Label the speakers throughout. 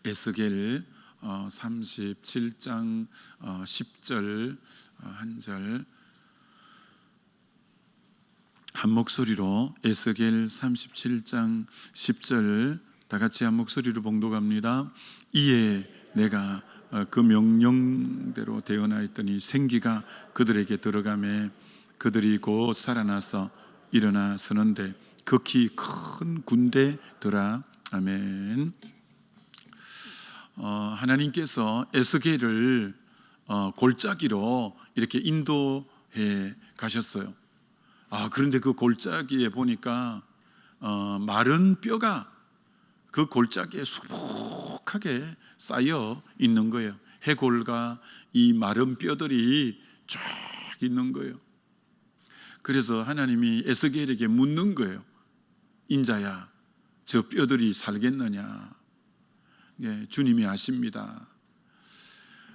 Speaker 1: 에스겔 37장 10절 한 절 한 목소리로 에스겔 37장 10절 다 같이 한 목소리로 봉독합니다. 이에 내가 그 명령대로 대언하였더니 생기가 그들에게 들어가매 그들이 곧 살아나서 일어나 서는데 극히 큰 군대더라. 아멘. 하나님께서 에스겔을 골짜기로 이렇게 인도해 가셨어요. 그런데 그 골짜기에 보니까 마른 뼈가 그 골짜기에 수북하게 쌓여 있는 거예요. 해골과 이 마른 뼈들이 쫙 있는 거예요. 그래서 하나님이 에스겔에게 묻는 거예요. 인자야, 저 뼈들이 살겠느냐? 주님이 아십니다.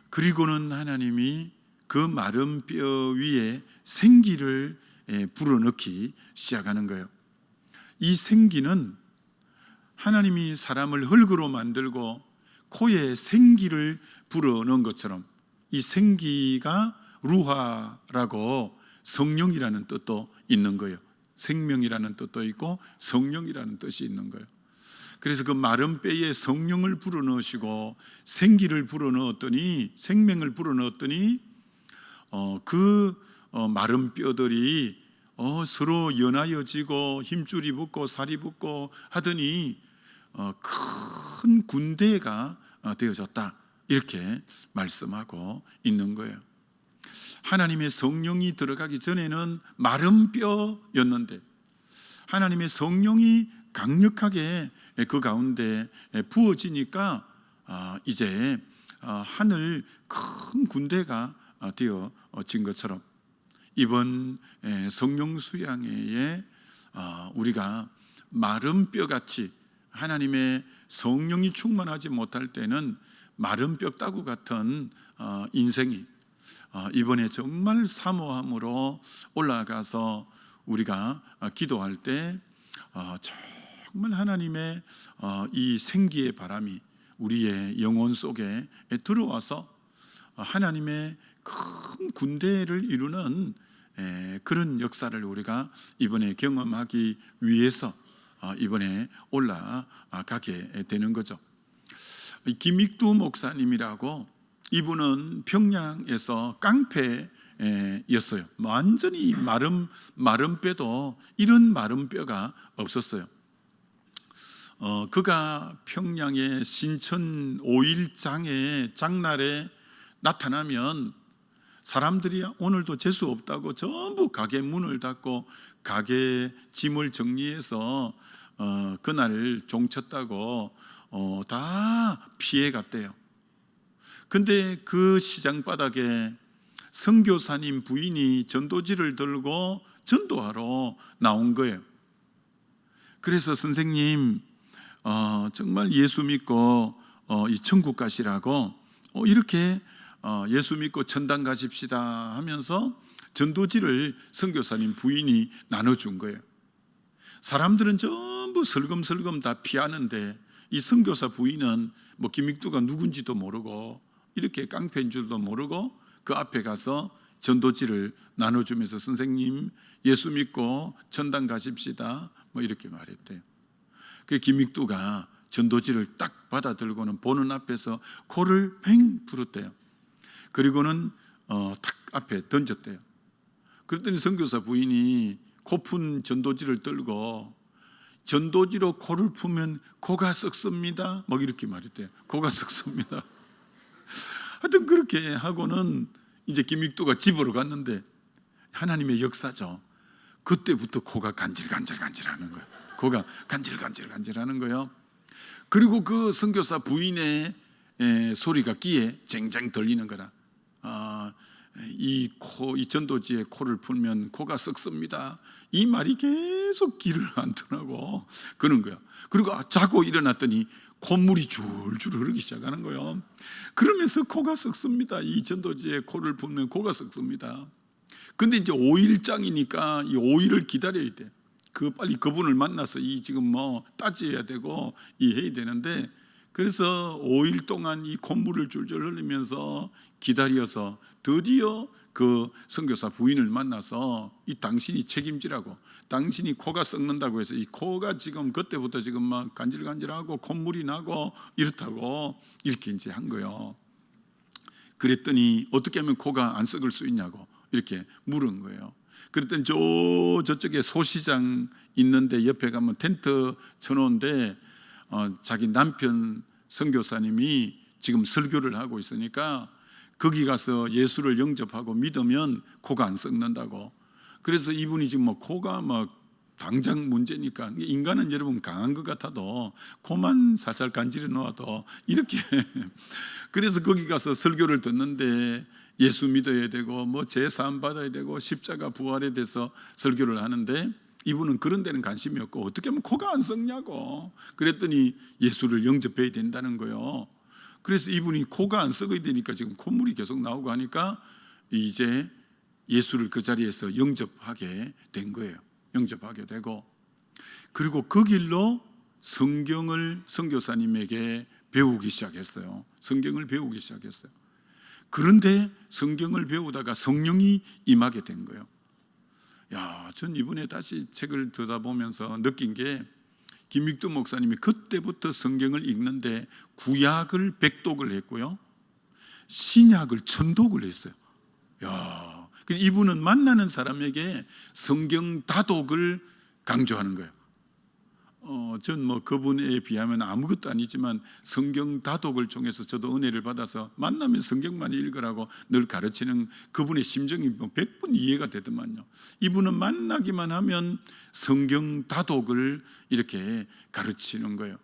Speaker 1: 그리고는 하나님이 그 마른 뼈 위에 생기를 불어넣기 시작하는 거예요. 이 생기는 하나님이 사람을 흙으로 만들고 코에 생기를 불어넣은 것처럼 이 생기가 루하라고 성령이라는 뜻도 있는 거예요. 생명이라는 뜻도 있고 성령이라는 뜻이 있는 거예요. 그래서 그 마른 뼈에 성령을 불어넣으시고 생기를 불어넣었더니 생명을 불어넣었더니 그 마른 뼈들이 서로 연하여지고 힘줄이 붙고 살이 붙고 하더니 큰 군대가 되어졌다, 이렇게 말씀하고 있는 거예요. 하나님의 성령이 들어가기 전에는 마른 뼈였는데 하나님의 성령이 강력하게 그 가운데 부어지니까 이제 하늘 큰 군대가 되어진 것처럼 이번 성령 수양회에 우리가 마른 뼈같이 하나님의 성령이 충만하지 못할 때는 마른 뼈다구 같은 인생이 이번에 정말 사모함으로 올라가서 우리가 기도할 때 정말 하나님의 이 생기의 바람이 우리의 영혼 속에 들어와서 하나님의 큰 군대를 이루는 그런 역사를 우리가 이번에 경험하기 위해서 이번에 올라가게 되는 거죠. 김익두 목사님이라고, 이분은 평양에서 깡패였어요. 완전히 마른 뼈도 이런 마른 뼈가 없었어요. 그가 평양의 신천 5.1장의 장날에 나타나면 사람들이 오늘도 재수 없다고 전부 가게 문을 닫고 가게 짐을 정리해서 그날 종쳤다고 다 피해 갔대요. 근데 그 시장 바닥에 선교사님 부인이 전도지를 들고 전도하러 나온 거예요. 그래서 선생님 정말 예수 믿고 이 천국 가시라고 이렇게 예수 믿고 천당 가십시다 하면서 전도지를 선교사님 부인이 나눠준 거예요. 사람들은 전부 설금설금 다 피하는데 이 선교사 부인은 뭐 김익두가 누군지도 모르고 이렇게 깡패인 줄도 모르고 그 앞에 가서 전도지를 나눠주면서 선생님 예수 믿고 천당 가십시다 뭐 이렇게 말했대요. 그 김익두가 전도지를 딱 받아 들고는 보는 앞에서 코를 팽 부르대요. 그리고는 탁 앞에 던졌대요. 그랬더니 선교사 부인이 코푼 전도지를 들고 전도지로 코를 풀면 코가 썩습니다 막 이렇게 말했대요. 코가 썩습니다. 하여튼 그렇게 하고는 이제 김익두가 집으로 갔는데 하나님의 역사죠. 그때부터 코가 간질간질하는 거예요. 코가 간질간질하는 거예요. 그리고 그 선교사 부인의 소리가 귀에 쟁쟁 들리는 거라. 이 전도지에 코를 풀면 코가 썩습니다. 이 말이 계속 귀를 안 떠나고 그런 거예요. 그리고 자고 일어났더니 콧물이 줄줄 흐르기 시작하는 거예요. 그러면서 코가 썩습니다. 이 전도지에 코를 풀면 코가 썩습니다. 근데 이제 5일장이니까 이 5일을 기다려야 돼. 빨리 그분을 만나서 지금 따져야 되고 해야 되는데 그래서 5일 동안 이 콧물을 줄줄 흘리면서 기다려서 드디어 그 선교사 부인을 만나서 이 당신이 책임지라고, 당신이 코가 썩는다고 해서 이 코가 지금 그때부터 지금 막 간질간질하고 콧물이 나고 이렇다고 이렇게 이제 한 거예요. 그랬더니 어떻게 하면 코가 안 썩을 수 있냐고 이렇게 물은 거예요. 그랬더니 저쪽에 소시장 있는데 옆에 가면 텐트 쳐놓은데 자기 남편 선교사님이 지금 설교를 하고 있으니까 거기 가서 예수를 영접하고 믿으면 코가 안 썩는다고. 그래서 이분이 지금 뭐 코가 막 당장 문제니까, 인간은 여러분 강한 것 같아도 코만 살살 간지러 놓아도 이렇게 그래서 거기 가서 설교를 듣는데 예수 믿어야 되고 뭐 제사함 받아야 되고 십자가 부활에 대해서 설교를 하는데 이분은 그런 데는 관심이 없고 어떻게 하면 코가 안 썩냐고. 그랬더니 예수를 영접해야 된다는 거예요. 그래서 이분이 코가 안 썩어야 되니까 지금 콧물이 계속 나오고 하니까 이제 예수를 그 자리에서 영접하게 된 거예요. 영접하게 되고, 그리고 그 길로 성경을 선교사님에게 배우기 시작했어요. 성경을 배우기 시작했어요. 그런데 성경을 배우다가 성령이 임하게 된 거예요. 전 이번에 다시 책을 듣다 보면서 느낀 게, 김익두 목사님이 그때부터 성경을 읽는데 구약을 100독을 했고요, 신약을 1000독을 했어요. 이분은 만나는 사람에게 성경 다독을 강조하는 거예요. 전 뭐 그분에 비하면 아무것도 아니지만 성경 다독을 통해서 저도 은혜를 받아서 만나면 성경만 읽으라고 늘 가르치는 그분의 심정이 100분 이해가 되더만요. 이분은 만나기만 하면 성경 다독을 이렇게 가르치는 거예요.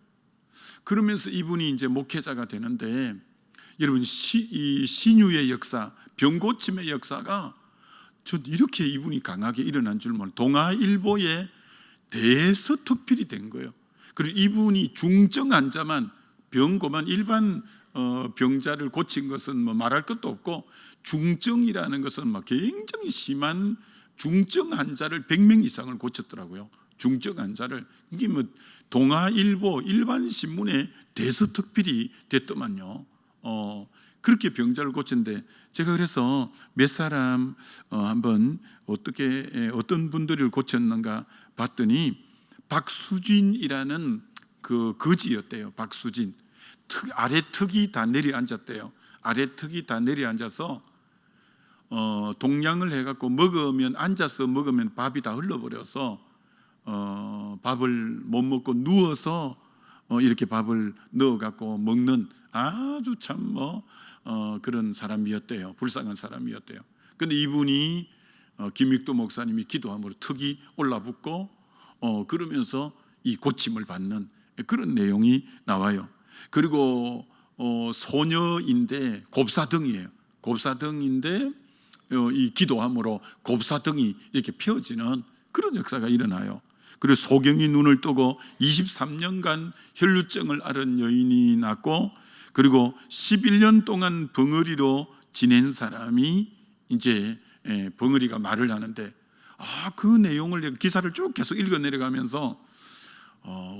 Speaker 1: 그러면서 이분이 이제 목회자가 되는데, 여러분 이 신유의 역사, 병고침의 역사가 전 이렇게 이분이 강하게 일어난 줄 몰라요. 동아일보에 대서특필이 된 거예요. 그리고 이분이 중증 환자만, 병고만, 일반 병자를 고친 것은 뭐 말할 것도 없고, 중증이라는 것은 막 굉장히 심한 중증 환자를 100명 이상을 고쳤더라고요. 중증 환자를. 이게 뭐 동아일보 일반 신문에 대서특필이 됐더만요. 그렇게 병자를 고친데, 제가 그래서 몇 사람 한번 어떤 분들을 고쳤는가 봤더니 박수진이라는 그 거지였대요. 박수진. 아래 턱이 다 내려앉았대요. 아래 턱이 다 내려앉아서 동량을 해갖고 먹으면, 앉아서 먹으면 밥이 다 흘러버려서 밥을 못 먹고 누워서 이렇게 밥을 넣어갖고 먹는 아주 참 그런 사람이었대요. 불쌍한 사람이었대요. 근데 이분이 김익두 목사님이 기도함으로 턱이 올라붙고 그러면서 이 고침을 받는 그런 내용이 나와요. 그리고 소녀인데 곱사등이에요. 곱사등인데 이 기도함으로 곱사등이 이렇게 펴지는 그런 역사가 일어나요. 그리고 소경이 눈을 뜨고 23년간 혈루증을 앓은 여인이 낳고, 그리고 11년 동안 벙어리로 지낸 사람이 이제 벙어리가 말을 하는데, 그 내용을 기사를 쭉 계속 읽어 내려가면서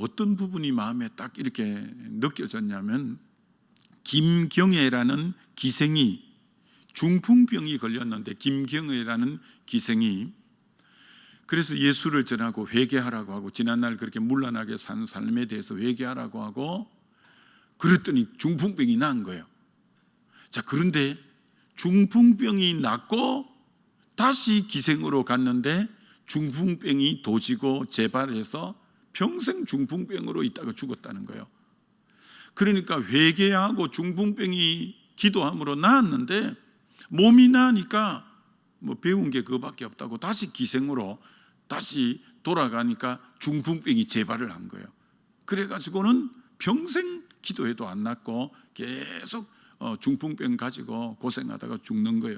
Speaker 1: 어떤 부분이 마음에 딱 이렇게 느껴졌냐면, 김경애라는 기생이 중풍병이 걸렸는데, 김경애라는 기생이 그래서 예수를 전하고 회개하라고 하고, 지난날 그렇게 문란하게 산 삶에 대해서 회개하라고 하고, 그랬더니 중풍병이 난 거예요. 자, 그런데 중풍병이 낫고 다시 기생으로 갔는데 중풍병이 도지고 재발해서 평생 중풍병으로 있다가 죽었다는 거예요. 그러니까 회개하고 중풍병이 기도함으로 나았는데 몸이 나으니까 뭐 배운 게 그거밖에 없다고 다시 기생으로 다시 돌아가니까 중풍병이 재발을 한 거예요. 그래가지고는 평생 기도해도 안 낫고 계속 중풍병 가지고 고생하다가 죽는 거예요.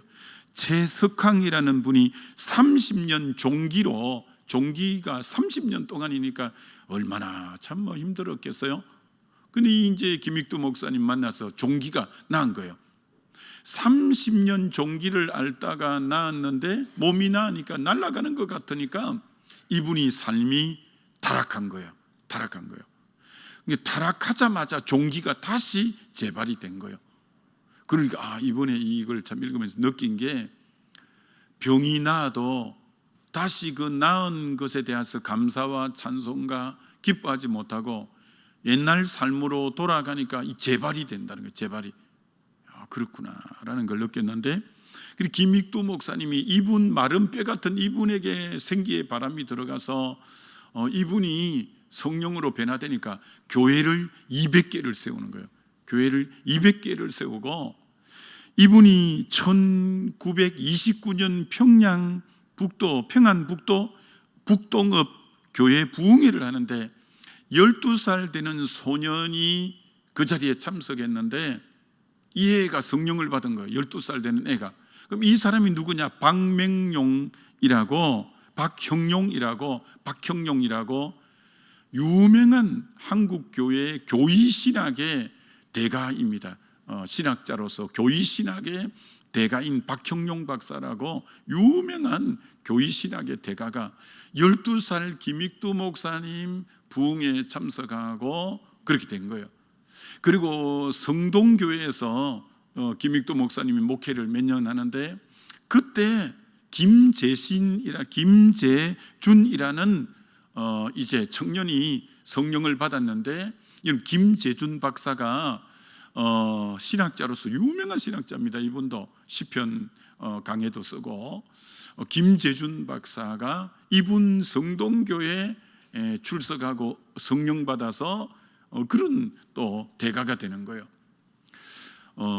Speaker 1: 최석항이라는 분이 30년 종기가 30년 동안이니까 얼마나 참 힘들었겠어요. 근데 이제 김익두 목사님 만나서 종기가 나은 거예요. 30년 종기를 앓다가 나았는데 몸이 나으니까 날아가는 것 같으니까 이분이 삶이 타락한 거예요. 타락하자마자 종기가 다시 재발이 된 거예요. 그러니까 이번에 이걸 참 읽으면서 느낀 게, 병이 나아도 다시 그 나은 것에 대해서 감사와 찬송과 기뻐하지 못하고 옛날 삶으로 돌아가니까 이 재발이 된다는 거예요. 재발이. 그렇구나라는 걸 느꼈는데, 그리고 김익두 목사님이 이분 마른 뼈 같은 이분에게 생기의 바람이 들어가서 이분이 성령으로 변화되니까 교회를 200개를 세우는 거예요. 교회를 200개를 세우고, 이분이 1929년 평양 북도 북동읍 교회 부흥회를 하는데 12살 되는 소년이 그 자리에 참석했는데, 이 애가 성령을 받은 거예요. 12살 되는 애가. 그럼 이 사람이 누구냐? 박형용이라고 유명한 한국 교회의 교의 신학의 대가입니다. 신학자로서 교의 신학의 대가인 박형용 박사라고 유명한 교의 신학의 대가가 12살 김익두 목사님 부흥회에 참석하고 그렇게 된 거예요. 그리고 성동교회에서 김익두 목사님이 목회를 몇 년 하는데, 그때 김재준이라는 이제 청년이 성령을 받았는데, 김재준 박사가 신학자로서 유명한 신학자입니다. 이분도 시편 강해도 쓰고, 김재준 박사가 이분 성동교회에 출석하고 성령 받아서 그런 또 대가가 되는 거예요.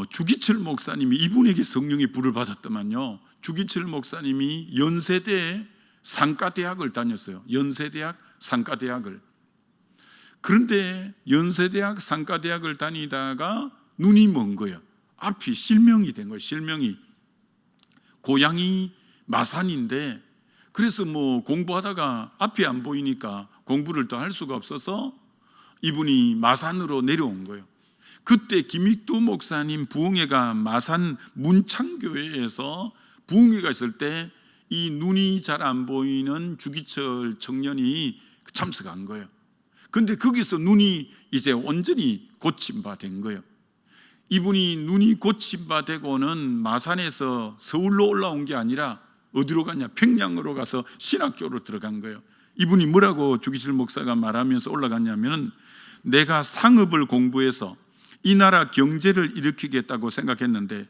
Speaker 1: 주기철 목사님이 이분에게 성령의 불을 받았더만요. 주기철 목사님이 연세대 상가대학을 다녔어요. 연세대학 상가대학을. 그런데 연세대학 상가대학을 다니다가 눈이 먼 거예요. 앞이 실명이 된 거예요. 실명이. 고향이 마산인데, 그래서 공부하다가 앞이 안 보이니까 공부를 더 할 수가 없어서 이분이 마산으로 내려온 거예요. 그때 김익두 목사님 부흥회가 마산 문창교회에서 부흥회가 있을 때 이 눈이 잘 안 보이는 주기철 청년이 참석한 거예요. 근데 거기서 눈이 이제 완전히 고침바된 거예요. 이분이 눈이 고침바되고는 마산에서 서울로 올라온 게 아니라 어디로 갔냐? 평양으로 가서 신학교로 들어간 거예요. 이분이 뭐라고 주기철 목사가 말하면서 올라갔냐면, 내가 상업을 공부해서 이 나라 경제를 일으키겠다고 생각했는데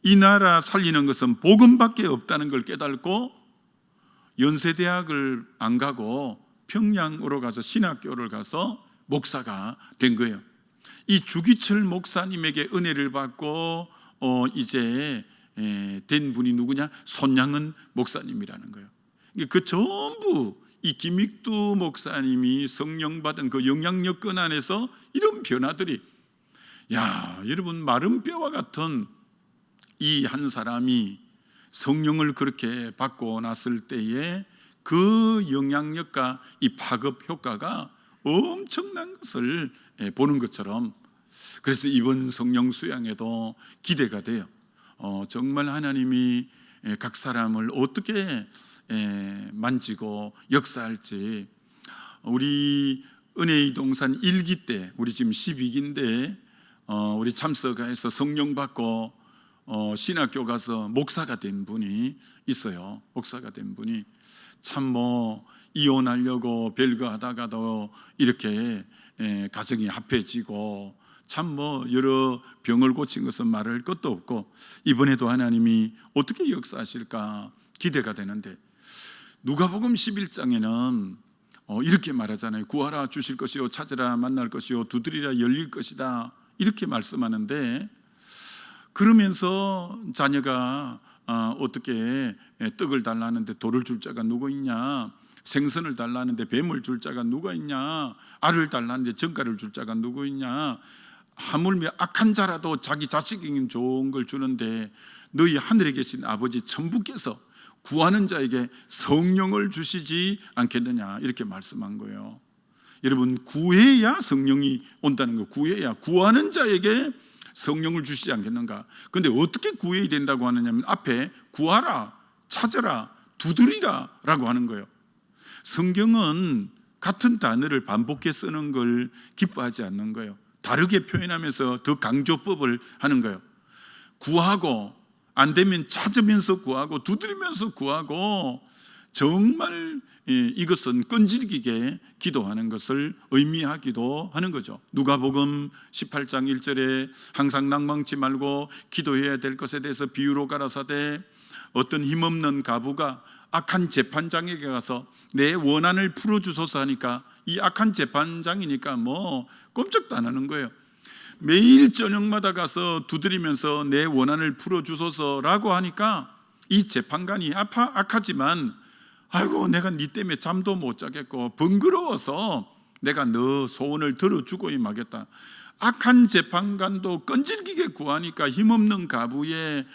Speaker 1: 이 나라 살리는 것은 복음밖에 없다는 걸 깨닫고 연세대학을 안 가고 평양으로 가서 신학교를 가서 목사가 된 거예요. 이 주기철 목사님에게 은혜를 받고 이제 된 분이 누구냐? 손양은 목사님이라는 거예요. 그 전부 이 김익두 목사님이 성령 받은 그 영향력권 안에서 이런 변화들이, 여러분, 마른 뼈와 같은 이 한 사람이 성령을 그렇게 받고 났을 때에 그 영향력과 이 파급 효과가 엄청난 것을 보는 것처럼, 그래서 이번 성령 수양에도 기대가 돼요. 정말 하나님이 각 사람을 어떻게 만지고 역사할지. 우리 은혜의 동산 1기 때, 우리 지금 12기인데 우리 참석해서 성령 받고 신학교 가서 목사가 된 분이 있어요. 목사가 된 분이 참 이혼하려고 별거 하다가도 이렇게 가정이 합해지고, 참 여러 병을 고친 것은 말할 것도 없고, 이번에도 하나님이 어떻게 역사하실까 기대가 되는데, 누가복음 11장에는 이렇게 말하잖아요. 구하라 주실 것이요, 찾으라 만날 것이요, 두드리라 열릴 것이다, 이렇게 말씀하는데, 그러면서 자녀가 어떻게 떡을 달라는데 돌을 줄 자가 누구 있냐, 생선을 달라는데 뱀을 줄 자가 누가 있냐, 알을 달라는데 정가를 줄 자가 누구 있냐, 하물며 악한 자라도 자기 자식에게 좋은 걸 주는데 너희 하늘에 계신 아버지 천부께서 구하는 자에게 성령을 주시지 않겠느냐, 이렇게 말씀한 거예요. 여러분, 구해야 성령이 온다는 거. 구해야, 구하는 자에게 성령을 주시지 않겠는가. 그런데 어떻게 구해야 된다고 하느냐면, 앞에 구하라, 찾아라, 두드리라 라고 하는 거예요. 성경은 같은 단어를 반복해 쓰는 걸 기뻐하지 않는 거예요. 다르게 표현하면서 더 강조법을 하는 거예요. 구하고 안 되면 찾으면서 구하고 두드리면서 구하고 정말 이것은 끈질기게 기도하는 것을 의미하기도 하는 거죠. 누가복음 18장 1절에 항상 낭망치 말고 기도해야 될 것에 대해서 비유로 가라사대 어떤 힘없는 과부가 악한 재판장에게 가서 내 원한을 풀어주소서 하니까 이 악한 재판장이니까 뭐 꼼짝도 안 하는 거예요. 매일 저녁마다 가서 두드리면서 내 원한을 풀어주소서라고 하니까 이 재판관이 악하지만 아이고 내가 네 때문에 잠도 못 자겠고 번거로워서 내가 너 소원을 들어주고 임하겠다. 악한 재판관도 끈질기게 구하니까 힘없는 과부의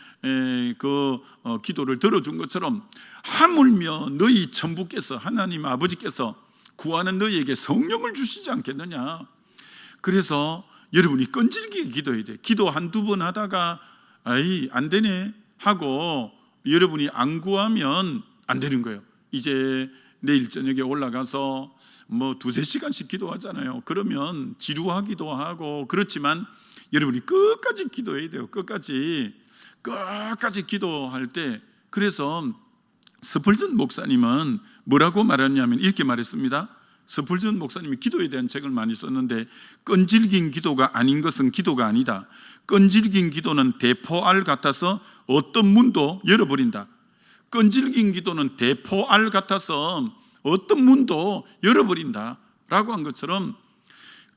Speaker 1: 기도를 들어준 것처럼 하물며 너희 천부께서 하나님 아버지께서 구하는 너희에게 성령을 주시지 않겠느냐. 그래서 여러분이 끈질기게 기도해야 돼. 기도 한두 번 하다가 아이 안 되네 하고 여러분이 안 구하면 안 되는 거예요. 이제 내일 저녁에 올라가서 뭐 2-3시간씩 기도하잖아요. 그러면 지루하기도 하고 그렇지만 여러분이 끝까지 기도해야 돼요. 끝까지 기도할 때. 그래서 스펄전 목사님은 뭐라고 말했냐면 이렇게 말했습니다. 스펄전 목사님이 기도에 대한 책을 많이 썼는데 끈질긴 기도가 아닌 것은 기도가 아니다. 끈질긴 기도는 대포알 같아서 어떤 문도 열어버린다. 끈질긴 기도는 대포알 같아서 어떤 문도 열어버린다 라고 한 것처럼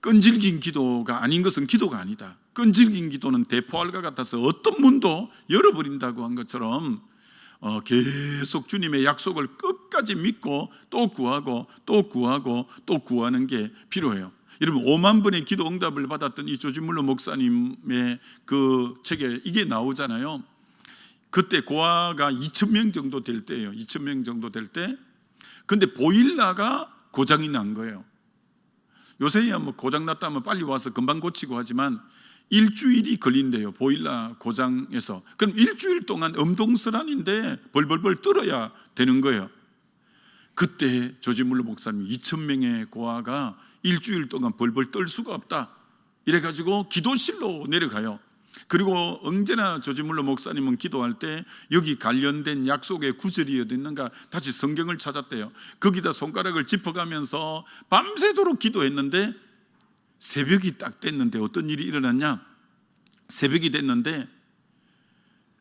Speaker 1: 끈질긴 기도가 아닌 것은 기도가 아니다. 끈질긴 기도는 대포알과 같아서 어떤 문도 열어버린다고 한 것처럼 계속 주님의 약속을 끝까지 믿고 또 구하고 또 구하고 또 구하는 게 필요해요. 여러분 5만 번의 기도 응답을 받았던 이 조지 물러 목사님의 그 책에 이게 나오잖아요. 그때 고아가 2,000명 정도 될 때예요. 2,000명 정도 될 때. 근데 보일러가 고장이 난 거예요. 요새야 뭐 고장 났다면 빨리 와서 금방 고치고 하지만 일주일이 걸린대요. 보일러 고장에서. 그럼 일주일 동안 엄동설한인데 벌벌벌 떨어야 되는 거예요. 그때 조지 물러 목사님이 2,000명의 고아가 일주일 동안 벌벌 떨 수가 없다 이래가지고 기도실로 내려가요. 그리고 언제나 조지 물러 목사님은 기도할 때 여기 관련된 약속의 구절이 어디 있는가 다시 성경을 찾았대요. 거기다 손가락을 짚어가면서 밤새도록 기도했는데 새벽이 딱 됐는데 어떤 일이 일어났냐. 새벽이 됐는데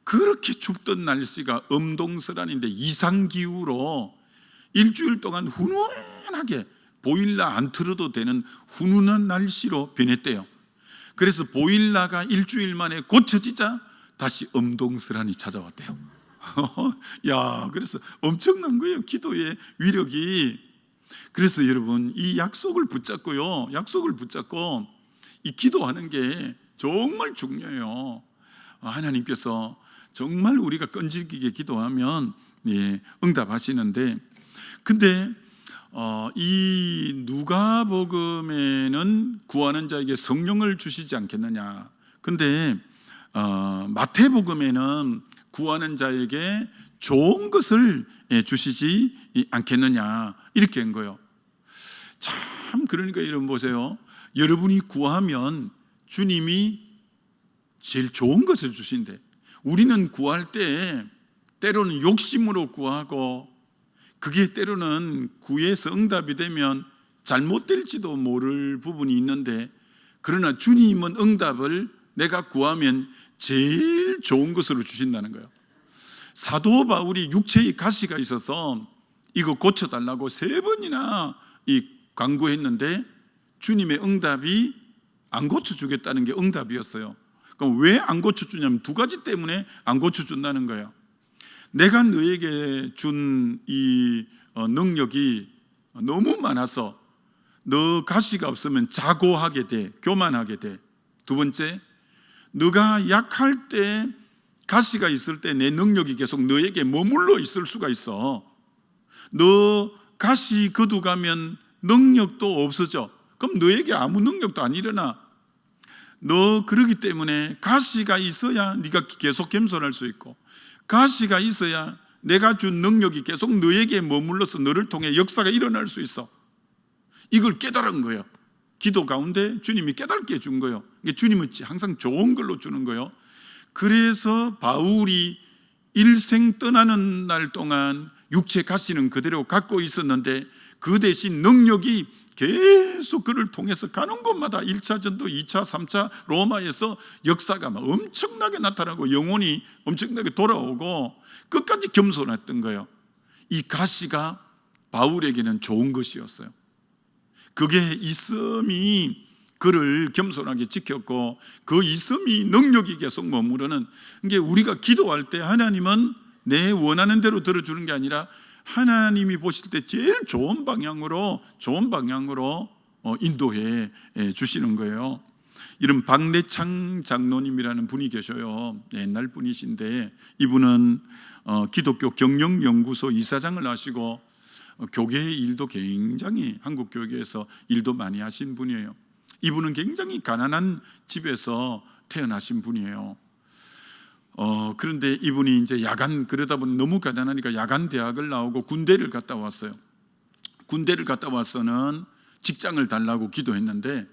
Speaker 1: 그렇게 춥던 날씨가 엄동설한인데 이상기후로 일주일 동안 훈훈하게 보일러 안 틀어도 되는 훈훈한 날씨로 변했대요. 그래서 보일러가 일주일 만에 고쳐지자 다시 엄동설한이 찾아왔대요. 야, 그래서 엄청난 거예요. 기도의 위력이. 그래서 여러분 이 약속을 붙잡고요. 약속을 붙잡고 이 기도하는 게 정말 중요해요. 하나님께서 정말 우리가 끈질기게 기도하면 응답하시는데, 근데 이 누가복음에는 구하는 자에게 성령을 주시지 않겠느냐. 근데 마태복음에는 구하는 자에게 좋은 것을 주시지 않겠느냐 이렇게 한 거예요. 참 그러니까 여러분 보세요. 여러분이 구하면 주님이 제일 좋은 것을 주신대. 우리는 구할 때 때로는 욕심으로 구하고 그게 때로는 구해서 응답이 되면 잘못될지도 모를 부분이 있는데, 그러나 주님은 응답을 내가 구하면 제일 좋은 것으로 주신다는 거예요. 사도 바울이 육체의 가시가 있어서 이거 고쳐달라고 3번이나 간구했는데 주님의 응답이 안 고쳐주겠다는 게 응답이었어요. 그럼 왜 안 고쳐주냐면 2가지 때문에 안 고쳐준다는 거예요. 내가 너에게 준 이 능력이 너무 많아서 너 가시가 없으면 자고하게 돼, 교만하게 돼. 2번째, 너가 약할 때 가시가 있을 때 내 능력이 계속 너에게 머물러 있을 수가 있어. 너 가시 거두가면 능력도 없어져. 그럼 너에게 아무 능력도 안 일어나. 너 그러기 때문에 가시가 있어야 네가 계속 겸손할 수 있고, 가시가 있어야 내가 준 능력이 계속 너에게 머물러서 너를 통해 역사가 일어날 수 있어. 이걸 깨달은 거예요. 기도 가운데 주님이 깨닫게 해준 거예요. 주님은 항상 좋은 걸로 주는 거예요. 그래서 바울이 일생 떠나는 날 동안 육체 가시는 그대로 갖고 있었는데 그 대신 능력이 계속 그를 통해서 가는 곳마다 1차 전도, 2차, 3차 로마에서 역사가 막 엄청나게 나타나고 영혼이 엄청나게 돌아오고 끝까지 겸손했던 거예요. 이 가시가 바울에게는 좋은 것이었어요. 그게 있음이 그를 겸손하게 지켰고 그 있음이 능력이 계속 머무르는 게, 우리가 기도할 때 하나님은 내 원하는 대로 들어주는 게 아니라 하나님이 보실 때 제일 좋은 방향으로 인도해 주시는 거예요. 이런 박내창 장로님이라는 분이 계셔요. 옛날 분이신데 이분은 기독교 경영연구소 이사장을 하시고 교계의 일도 굉장히, 한국 교계에서 일도 많이 하신 분이에요. 이분은 굉장히 가난한 집에서 태어나신 분이에요. 그런데 이분이 이제 그러다 보니 너무 가난하니까 야간 대학을 나오고 군대를 갔다 왔어요. 군대를 갔다 와서는 직장을 달라고 기도했는데,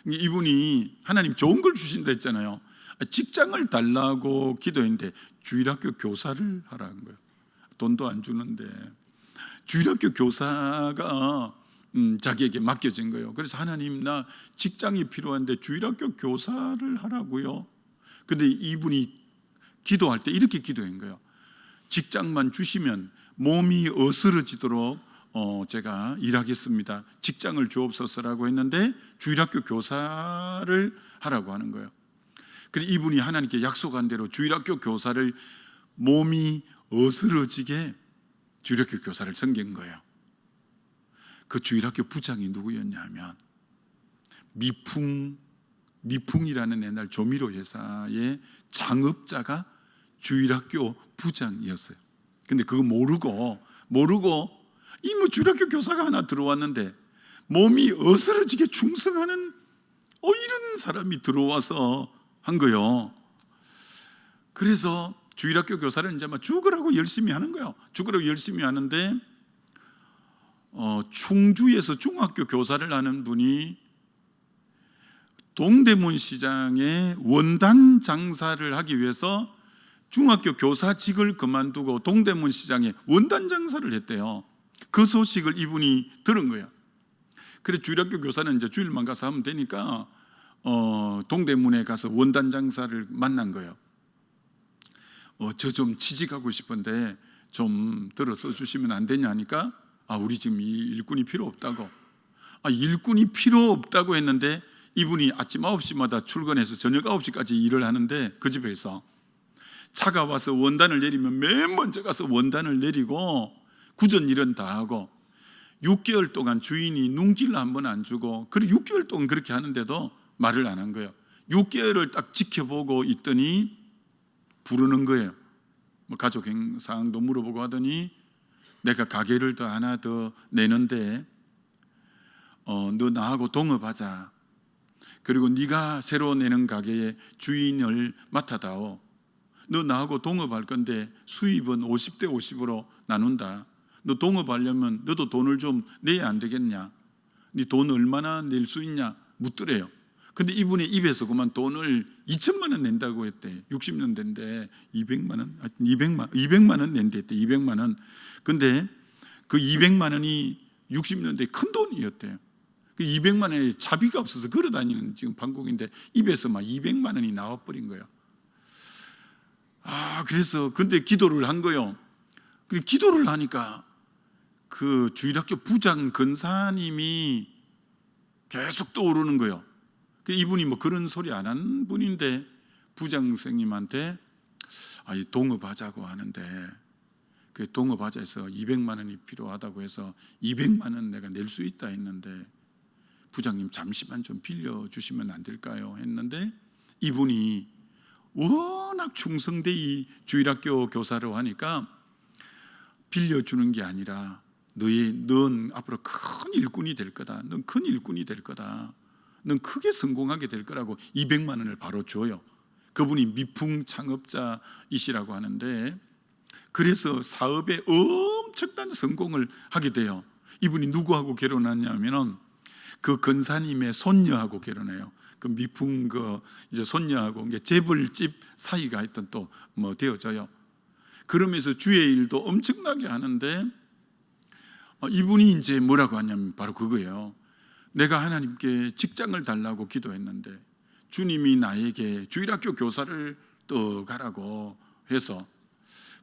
Speaker 1: 이분이 하나님 좋은 걸 주신다 했잖아요. 직장을 달라고 기도했는데 주일학교 교사를 하라는 거예요. 돈도 안 주는데 주일학교 교사가 자기에게 맡겨진 거예요. 그래서 하나님, 나 직장이 필요한데 주일학교 교사를 하라고요. 근데 이분이 기도할 때 이렇게 기도한 거예요. 직장만 주시면 몸이 어스러지도록 제가 일하겠습니다. 직장을 주옵소서라고 했는데 주일학교 교사를 하라고 하는 거예요. 그래서 이분이 하나님께 약속한 대로 주일학교 교사를, 몸이 어스러지게 주일학교 교사를 섬긴 거예요. 그 주일학교 부장이 누구였냐면 미풍이라는 옛날 조미료 회사의 창업자가 주일학교 부장이었어요. 근데 그거 모르고 이 주일학교 교사가 하나 들어왔는데 몸이 어스러지게 충성하는 이런 사람이 들어와서 한 거예요. 그래서 주일학교 교사를 이제 막 죽으라고 열심히 하는 거예요. 죽으라고 열심히 하는데 충주에서 중학교 교사를 하는 분이 동대문 시장에 원단 장사를 하기 위해서 중학교 교사직을 그만두고 동대문 시장에 원단 장사를 했대요. 그 소식을 이분이 들은 거예요. 그래 주일학교 교사는 이제 주일만 가서 하면 되니까 동대문에 가서 원단 장사를 만난 거예요. 저 좀 취직하고 싶은데 좀 들어서 주시면 안 되냐니까, 우리 지금 이 일꾼이 필요 없다고. 일꾼이 필요 없다고 했는데 이분이 아침 9시마다 출근해서 저녁 9시까지 일을 하는데 그 집에서 차가 와서 원단을 내리면 맨 먼저 가서 원단을 내리고 굳은 일은 다 하고 6개월 동안 주인이 눈길을 한 번 안 주고, 그리고 6개월 동안 그렇게 하는데도 말을 안 한 거예요. 6개월을 딱 지켜보고 있더니 부르는 거예요. 가족 상황도 물어보고 하더니 내가 가게를 하나 더 내는데 너 나하고 동업하자. 그리고 네가 새로 내는 가게의 주인을 맡아다오. 너 나하고 동업할 건데 수입은 50대 50으로 나눈다. 너 동업하려면 너도 돈을 좀 내야 안 되겠냐? 네 돈 얼마나 낼 수 있냐? 묻더래요. 근데 이분의 입에서 그만 돈을 2천만 원 낸다고 했대. 60년 된데 200만 원 낸대 했대. 200만 원. 근데 그 200만 원이 60년대 큰 돈이었대요. 그 200만 원에 차비가 없어서 걸어다니는 지금 방국인데 입에서 막 200만 원이 나와버린 거예요. 그래서 근데 기도를 한 거예요. 기도를 하니까 그 주일학교 부장 근사님이 계속 떠오르는 거예요. 이분이 그런 소리 안 한 분인데 부장 선생님한테 동업하자고 하는데 그 동업하자 해서 200만 원이 필요하다고 해서 200만 원 내가 낼 수 있다 했는데 부장님 잠시만 좀 빌려주시면 안 될까요? 했는데 이분이 워낙 충성되이 주일학교 교사로 하니까 빌려주는 게 아니라 넌 앞으로 큰 일꾼이 될 거다. 넌 큰 일꾼이 될 거다. 넌 크게 성공하게 될 거라고 200만 원을 바로 줘요. 그분이 미풍 창업자이시라고 하는데, 그래서 사업에 엄청난 성공을 하게 돼요. 이분이 누구하고 결혼하냐면 그 근사님의 손녀하고 결혼해요. 그 미풍 이제 손녀하고 재벌집 사이가 하여튼 또 뭐 되어져요. 그러면서 주의 일도 엄청나게 하는데 이분이 이제 뭐라고 하냐면 바로 그거예요. 내가 하나님께 직장을 달라고 기도했는데 주님이 나에게 주일학교 교사를 또 가라고 해서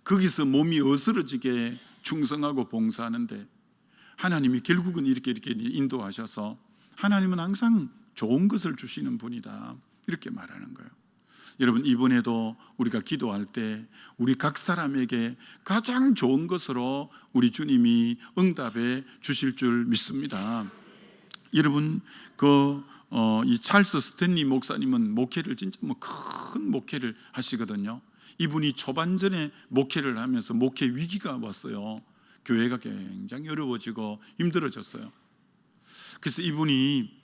Speaker 1: 거기서 몸이 어스러지게 충성하고 봉사하는데 하나님이 결국은 이렇게 인도하셔서 하나님은 항상 좋은 것을 주시는 분이다, 이렇게 말하는 거예요. 여러분, 이번에도 우리가 기도할 때 우리 각 사람에게 가장 좋은 것으로 우리 주님이 응답해 주실 줄 믿습니다. 여러분, 이 찰스 스탠리 목사님은 목회를 진짜 큰 목회를 하시거든요. 이분이 초반전에 목회를 하면서 목회 위기가 왔어요. 교회가 굉장히 어려워지고 힘들어졌어요. 그래서 이분이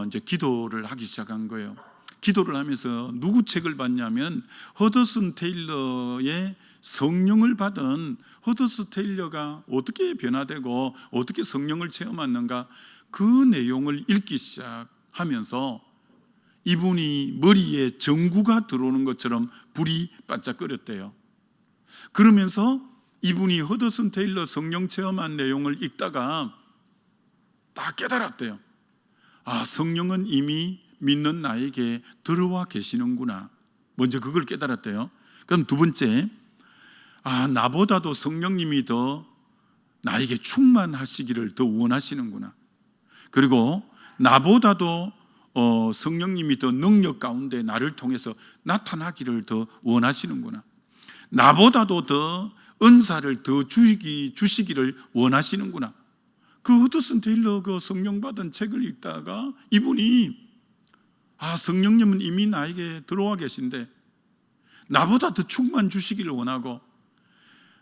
Speaker 1: 이제 기도를 하기 시작한 거예요. 기도를 하면서 누구 책을 봤냐면 허더슨 테일러의 성령을 받은 허더슨 테일러가 어떻게 변화되고 어떻게 성령을 체험했는가, 그 내용을 읽기 시작하면서 이분이 머리에 전구가 들어오는 것처럼 불이 반짝거렸대요. 그러면서 이분이 허더슨 테일러 성령 체험한 내용을 읽다가 다 깨달았대요. 아, 성령은 이미 믿는 나에게 들어와 계시는구나. 먼저 그걸 깨달았대요. 그럼 두 번째, 나보다도 성령님이 더 나에게 충만하시기를 더 원하시는구나. 그리고 나보다도 성령님이 더 능력 가운데 나를 통해서 나타나기를 더 원하시는구나. 나보다도 더 은사를 더 주시기를 원하시는구나. 그 허더슨 테일러 그 성령 받은 책을 읽다가 이분이 성령님은 이미 나에게 들어와 계신데 나보다 더 충만 주시기를 원하고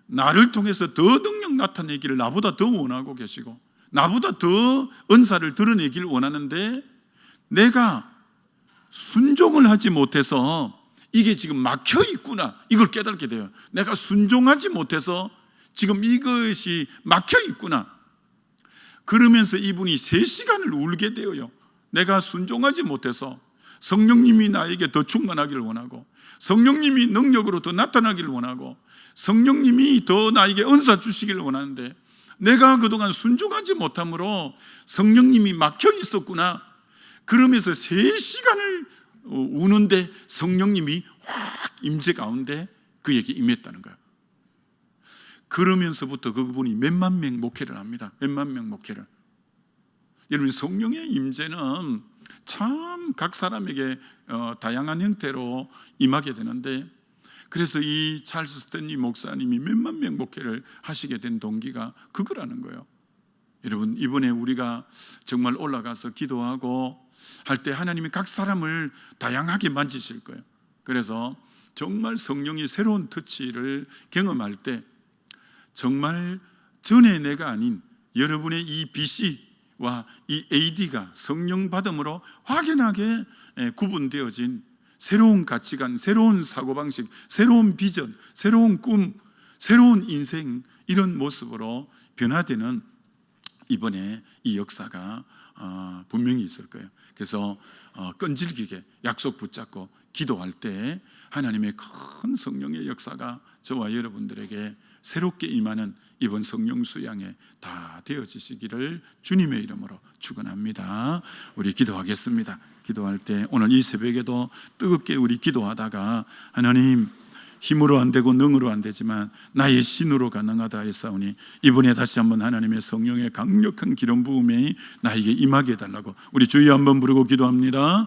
Speaker 1: 나를 통해서 더 능력 나타내기를 나보다 더 원하고 계시고 나보다 더 은사를 드러내기를 원하는데 내가 순종을 하지 못해서 이게 지금 막혀 있구나, 이걸 깨닫게 돼요. 내가 순종하지 못해서 지금 이것이 막혀 있구나. 그러면서 이분이 3시간을 울게 되어요. 내가 순종하지 못해서 성령님이 나에게 더 충만하기를 원하고 성령님이 능력으로 더 나타나기를 원하고 성령님이 더 나에게 은사 주시기를 원하는데 내가 그동안 순종하지 못함으로 성령님이 막혀 있었구나. 그러면서 3시간을 우는데 성령님이 확 임재 가운데 그에게 임했다는 거예요. 그러면서부터 그분이 몇만 명 목회를 합니다. 몇만 명 목회를. 여러분, 성령의 임재는 참 각 사람에게 다양한 형태로 임하게 되는데, 그래서 이 찰스 스탠리 목사님이 몇만 명 목회를 하시게 된 동기가 그거라는 거예요. 여러분, 이번에 우리가 정말 올라가서 기도하고 할 때 하나님이 각 사람을 다양하게 만지실 거예요. 그래서 정말 성령이 새로운 터치를 경험할 때 정말 전에 내가 아닌 여러분의 이 BC와 이 AD가 성령 받음으로 확연하게 구분되어진 새로운 가치관, 새로운 사고방식, 새로운 비전, 새로운 꿈, 새로운 인생, 이런 모습으로 변화되는 이번에 이 역사가 분명히 있을 거예요. 그래서 끈질기게 약속 붙잡고 기도할 때 하나님의 큰 성령의 역사가 저와 여러분들에게 새롭게 임하는 이번 성령 수양에 다 되어지시기를 주님의 이름으로 축원합니다. 우리 기도하겠습니다. 기도할 때 오늘 이 새벽에도 뜨겁게 우리 기도하다가 하나님, 힘으로 안 되고 능으로 안 되지만 나의 신으로 가능하다 했사오니 이번에 다시 한번 하나님의 성령의 강력한 기름 부음이 나에게 임하게 해달라고 우리 주여 한번 부르고 기도합니다.